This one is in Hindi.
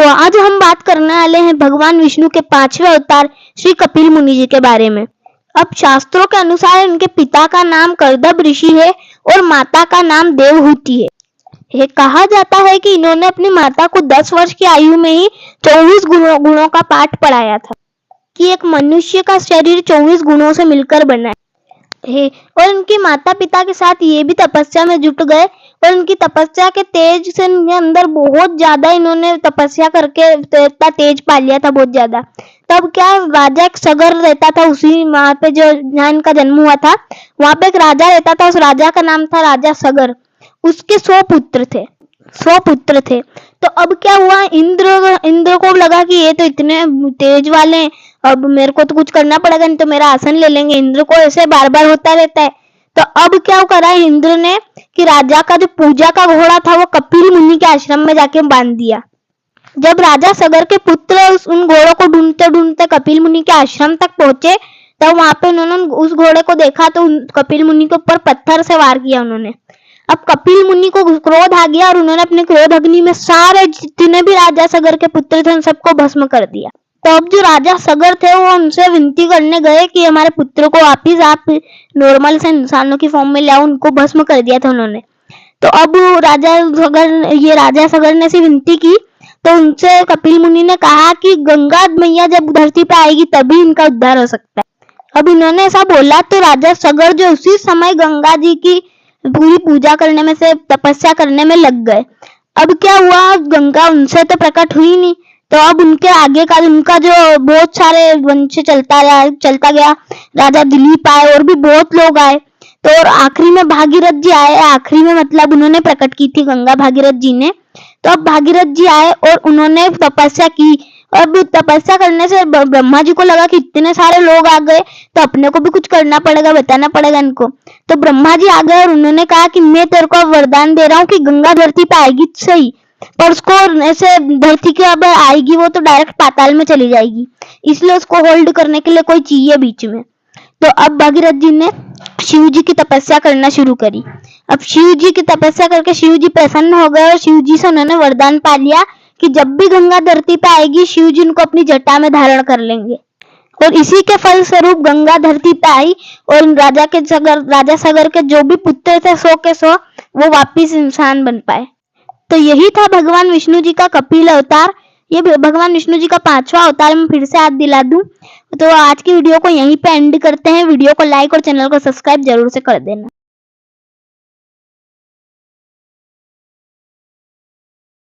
आज हम बात करने वाले हैं भगवान विष्णु के 5वें अवतार श्री कपिल मुनि जी के बारे में। अब शास्त्रों के अनुसार इनके पिता का नाम कर्दम ऋषि है और माता का नाम देवहूति है। ये कहा जाता है कि इन्होंने अपनी माता को 10 वर्ष की आयु में ही 24 गुणों का पाठ पढ़ाया था कि एक मनुष्य का शरीर 24 गुणों से मिलकर बना है। और इनके माता पिता के साथ ये भी तपस्या में जुट गए और उनकी तपस्या के तेज से इनके अंदर बहुत ज्यादा इन्होंने तपस्या करके इतना तेज पा लिया था, बहुत ज्यादा। तब क्या, राजा एक सगर रहता था उसी वहां पे जो जहाँ इनका जन्म हुआ था, वहां पे एक राजा रहता था। उस राजा का नाम था राजा सगर। उसके 100 पुत्र थे। तो अब क्या हुआ, इंद्र को लगा कि ये तो इतने तेज वाले हैं, अब मेरे को तो कुछ करना पड़ेगा, नहीं तो मेरा आसन ले लेंगे। इंद्र को ऐसे बार बार होता रहता है। तो अब क्या करा इंद्र ने कि राजा का जो पूजा का घोड़ा था वो कपिल मुनि के आश्रम में जाके बांध दिया। जब राजा सगर के पुत्र उन घोड़ों को ढूंढते ढूंढते कपिल मुनि के आश्रम तक पहुंचे, तब वहां पे उन्होंने उस घोड़े को देखा तो कपिल मुनि के ऊपर पत्थर से वार किया उन्होंने। अब कपिल मुनि को क्रोध आ गया और उन्होंने अपने क्रोध अग्नि में सारे जितने भी राजा सगर के पुत्र थे उन सबको भस्म कर दिया। तो अब जो राजा सगर थे वो उनसे विनती करने गए कि हमारे पुत्र को वापिस आप नॉर्मल से इंसानों की फॉर्म में लाओ। उनको भस्म कर दिया था उन्होंने। तो अब राजा सगर ने से विनती की तो उनसे कपिल मुनि ने कहा कि गंगा मैया जब धरती पे आएगी तभी इनका उद्धार हो सकता है। अब इन्होंने ऐसा बोला तो राजा सगर जो उसी समय गंगा जी की पूरी पूजा करने में से तपस्या करने में लग गए। अब क्या हुआ, गंगा उनसे तो प्रकट हुई नहीं। तो अब उनके आगे का उनका जो बहुत सारे वंश चलता गया। राजा दिलीप आए और भी बहुत लोग आए। तो और आखिरी में भागीरथ जी आए। आखिरी में मतलब उन्होंने प्रकट की थी गंगा भागीरथ जी ने। तो अब भागीरथ जी आए और उन्होंने तपस्या की। अब तपस्या करने से ब्रह्मा जी को लगा कि इतने सारे लोग आ गए तो अपने को भी कुछ करना पड़ेगा, बताना पड़ेगा इनको। तो ब्रह्मा जी आ गए और उन्होंने कहा कि मैं तेरे को वरदान दे रहा हूँ कि गंगा धरती पे आएगी सही, पर उसको ऐसे धरती के अब आएगी वो तो डायरेक्ट पाताल में चली जाएगी, इसलिए उसको होल्ड करने के लिए कोई चाहिए बीच में। तो अब भागीरथ जी ने शिव जी की तपस्या करना शुरू करी। अब शिव जी की तपस्या करके शिव जी प्रसन्न हो गए और शिव जी से उन्होंने वरदान पा लिया कि जब भी गंगा धरती पे आएगी शिव जी उनको अपनी जटा में धारण कर लेंगे। और इसी के फल स्वरूप गंगा धरती पे आई और राजा सगर के जो भी पुत्र थे 100 के 100 वो वापिस इंसान बन पाए। तो यही था भगवान विष्णु जी का कपिल अवतार। ये भगवान विष्णु जी का 5वां अवतार मैं फिर से याद दिला दूं। तो आज की वीडियो को यहीं पे एंड करते हैं। वीडियो को लाइक और चैनल को सब्सक्राइब जरूर से कर देना।